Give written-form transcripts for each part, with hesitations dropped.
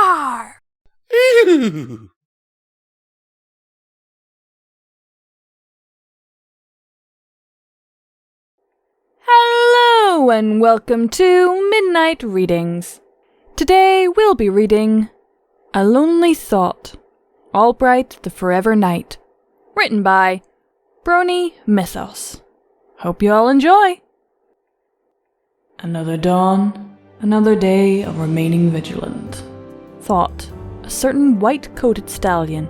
Rawr! Hello and welcome to Midnight Readings. Today we'll be reading A Lonely Thought, Allbright the Forever Knight, written by Brony Mithos. Hope you all enjoy! Another dawn, another day of remaining vigilant, thought a certain white-coated stallion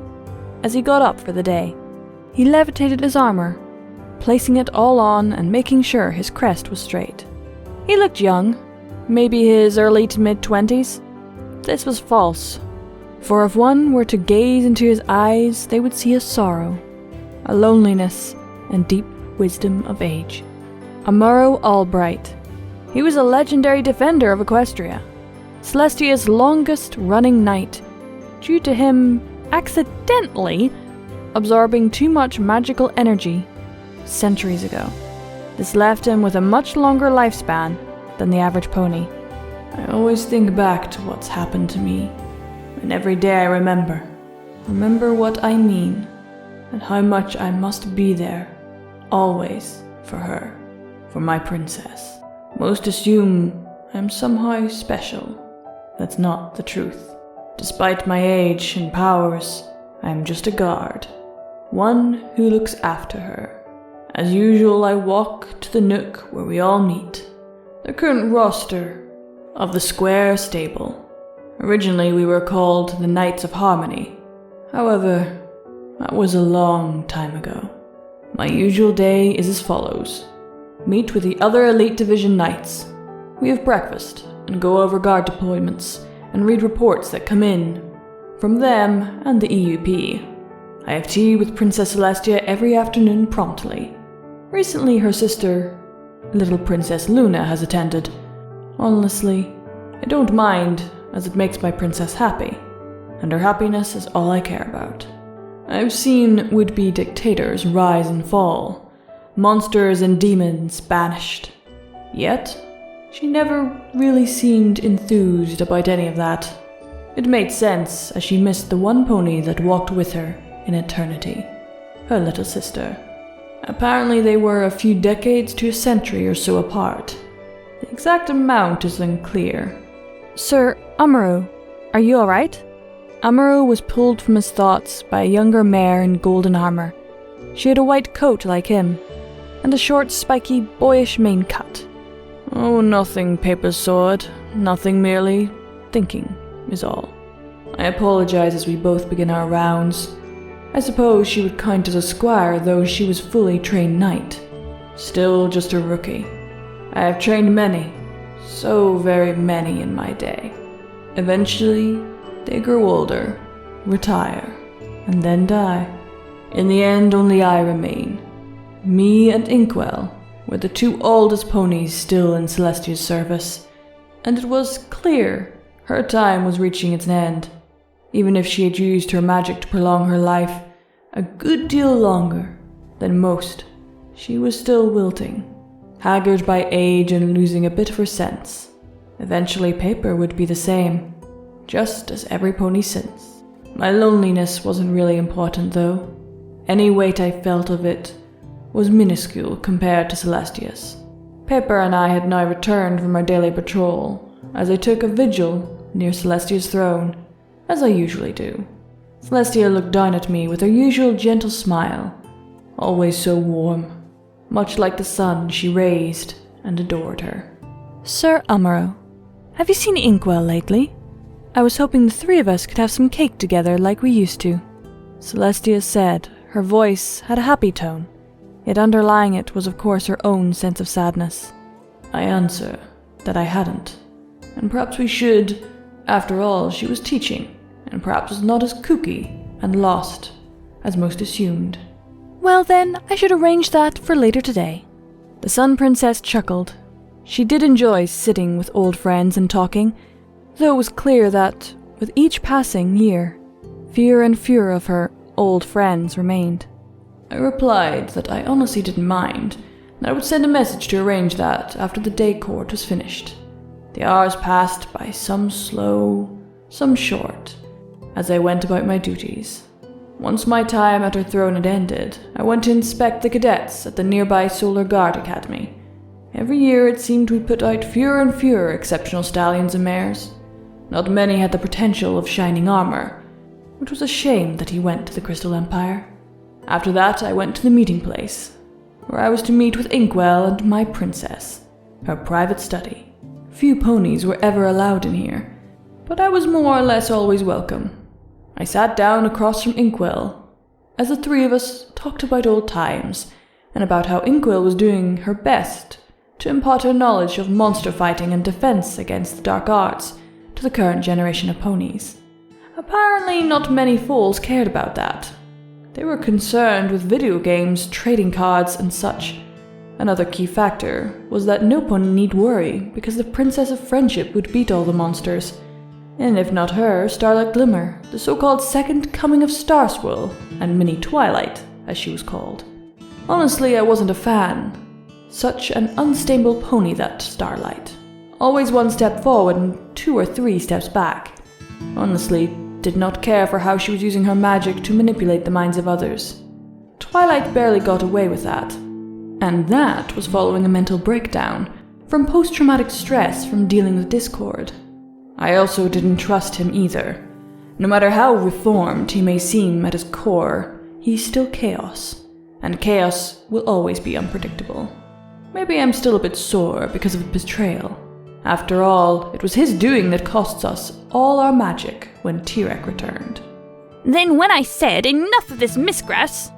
as he got up for the day. He levitated his armor, placing it all on and making sure his crest was straight. He looked young, maybe his early to mid-20s. This was false, for if one were to gaze into his eyes, they would see a sorrow, a loneliness, and deep wisdom of age. Amuro Allbright. He was a legendary defender of Equestria, Celestia's longest-running knight, due to him accidentally absorbing too much magical energy centuries ago. This left him with a much longer lifespan than the average pony. I always think back to what's happened to me, and every day I remember what I mean, and how much I must be there, always, for her, for my princess. Most assume I'm somehow special. That's not the truth. Despite my age and powers, I am just a guard, one who looks after her. As usual, I walk to the nook where we all meet, the current roster of the Square Stable. Originally, we were called the Knights of Harmony. However, that was a long time ago. My usual day is as follows. Meet with the other Elite Division Knights. We have breakfast and go over guard deployments and read reports that come in from them and the EUP. I have tea with Princess Celestia every afternoon promptly. Recently, her sister, little Princess Luna, has attended. Honestly, I don't mind, as it makes my princess happy, and her happiness is all I care about. I've seen would-be dictators rise and fall, monsters and demons banished. Yet, she never really seemed enthused about any of that. It made sense, as she missed the one pony that walked with her in eternity, her little sister. Apparently they were a few decades to a century or so apart. The exact amount is unclear. Sir Amuro, are you alright? Amuro was pulled from his thoughts by a younger mare in golden armor. She had a white coat like him, and a short, spiky, boyish mane cut. Oh, nothing, Paper Sword. Nothing, merely thinking is all. I apologize as we both begin our rounds. I suppose she would count as a squire, though she was fully trained knight. Still just a rookie. I have trained many, so very many in my day. Eventually, they grow older, retire, and then die. In the end, only I remain. Me and Inkwell were the two oldest ponies still in Celestia's service, and it was clear her time was reaching its end. Even if she had used her magic to prolong her life a good deal longer than most, she was still wilting, haggard by age and losing a bit of her sense. Eventually Paper would be the same, just as every pony since. My loneliness wasn't really important, though. Any weight I felt of it was minuscule compared to Celestia's. Paper and I had now returned from our daily patrol, as I took a vigil near Celestia's throne, as I usually do. Celestia looked down at me with her usual gentle smile, always so warm, much like the sun she raised and adored her. Sir Amuro, have you seen Inkwell lately? I was hoping the three of us could have some cake together like we used to. Celestia said. Her voice had a happy tone, yet underlying it was of course her own sense of sadness. I answer that I hadn't, and perhaps we should. After all, she was teaching, and perhaps was not as kooky and lost as most assumed. Well then, I should arrange that for later today. The Sun Princess chuckled. She did enjoy sitting with old friends and talking, though it was clear that, with each passing year, fewer and fewer of her old friends remained. I replied that I honestly didn't mind, and I would send a message to arrange that after the day court was finished. The hours passed by some slow, some short, as I went about my duties. Once my time at her throne had ended, I went to inspect the cadets at the nearby Solar Guard Academy. Every year it seemed we put out fewer and fewer exceptional stallions and mares. Not many had the potential of shining armor, which was a shame that he went to the Crystal Empire. After that I went to the meeting place, where I was to meet with Inkwell and my princess, her private study. Few ponies were ever allowed in here, but I was more or less always welcome. I sat down across from Inkwell, as the three of us talked about old times, and about how Inkwell was doing her best to impart her knowledge of monster fighting and defense against the dark arts to the current generation of ponies. Apparently not many fools cared about that. They were concerned with video games, trading cards, and such. Another key factor was that no pony need worry, because the Princess of Friendship would beat all the monsters. And if not her, Starlight Glimmer, the so-called second coming of Star Swirl, and Mini Twilight, as she was called. Honestly, I wasn't a fan. Such an unstable pony, that Starlight. Always one step forward and 2 or 3 steps back. Honestly, did not care for how she was using her magic to manipulate the minds of others. Twilight barely got away with that. And that was following a mental breakdown from post-traumatic stress from dealing with Discord. I also didn't trust him either. No matter how reformed he may seem at his core, he's still chaos. And chaos will always be unpredictable. Maybe I'm still a bit sore because of betrayal. After all, it was his doing that cost us all our magic when Tirek returned. Then when I said enough of this misgrass,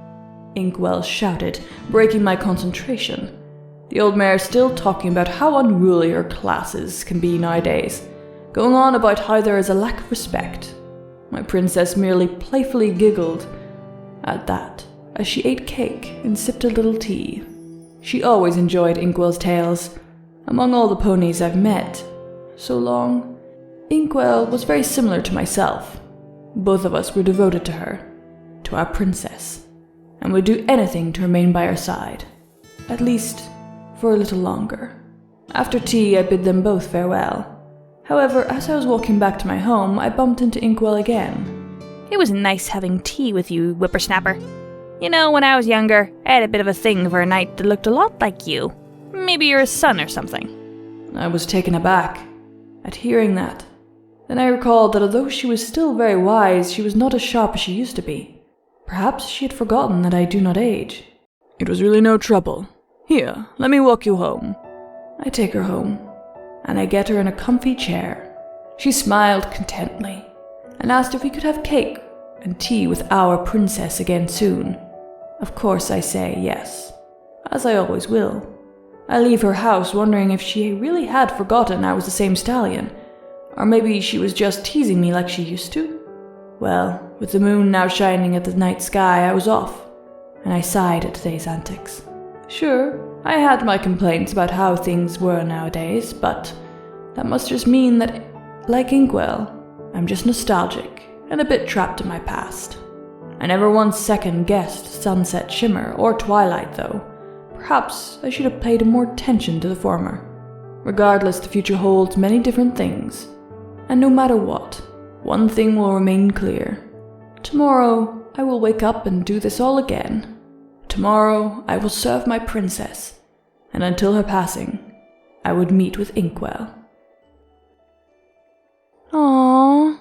Inkwell shouted, breaking my concentration. The old mare still talking about how unruly her classes can be nowadays, going on about how there is a lack of respect. My princess merely playfully giggled at that as she ate cake and sipped a little tea. She always enjoyed Inkwell's tales. Among all the ponies I've met so long, Inkwell was very similar to myself. Both of us were devoted to her, to our princess, and would do anything to remain by her side, at least for a little longer. After tea, I bid them both farewell. However, as I was walking back to my home, I bumped into Inkwell again. It was nice having tea with you, whippersnapper. You know, when I was younger, I had a bit of a thing for a knight that looked a lot like you. Maybe you're his son or something. I was taken aback at hearing that. Then I recalled that although she was still very wise, she was not as sharp as she used to be. Perhaps she had forgotten that I do not age. It was really no trouble. Here, let me walk you home. I take her home, and I get her in a comfy chair. She smiled contently, and asked if we could have cake and tea with our princess again soon. Of course I say yes, as I always will. I leave her house wondering if she really had forgotten I was the same stallion, or maybe she was just teasing me like she used to. Well, with the moon now shining at the night sky, I was off, and I sighed at today's antics. Sure, I had my complaints about how things were nowadays, but that must just mean that, like Inkwell, I'm just nostalgic and a bit trapped in my past. I never once second-guessed Sunset Shimmer or Twilight, though. Perhaps I should have paid more attention to the former. Regardless, the future holds many different things, and no matter what, one thing will remain clear. Tomorrow, I will wake up and do this all again. Tomorrow, I will serve my princess, and until her passing, I would meet with Inkwell. Aww,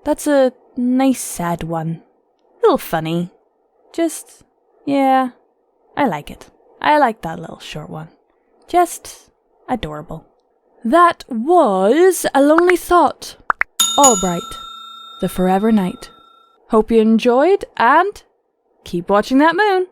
that's a nice sad one. A little funny. Just, yeah, I like it. I like that little short one. Just adorable. That was A Lonely Thought, Allbright, the Forever Night. Hope you enjoyed, and keep watching that moon.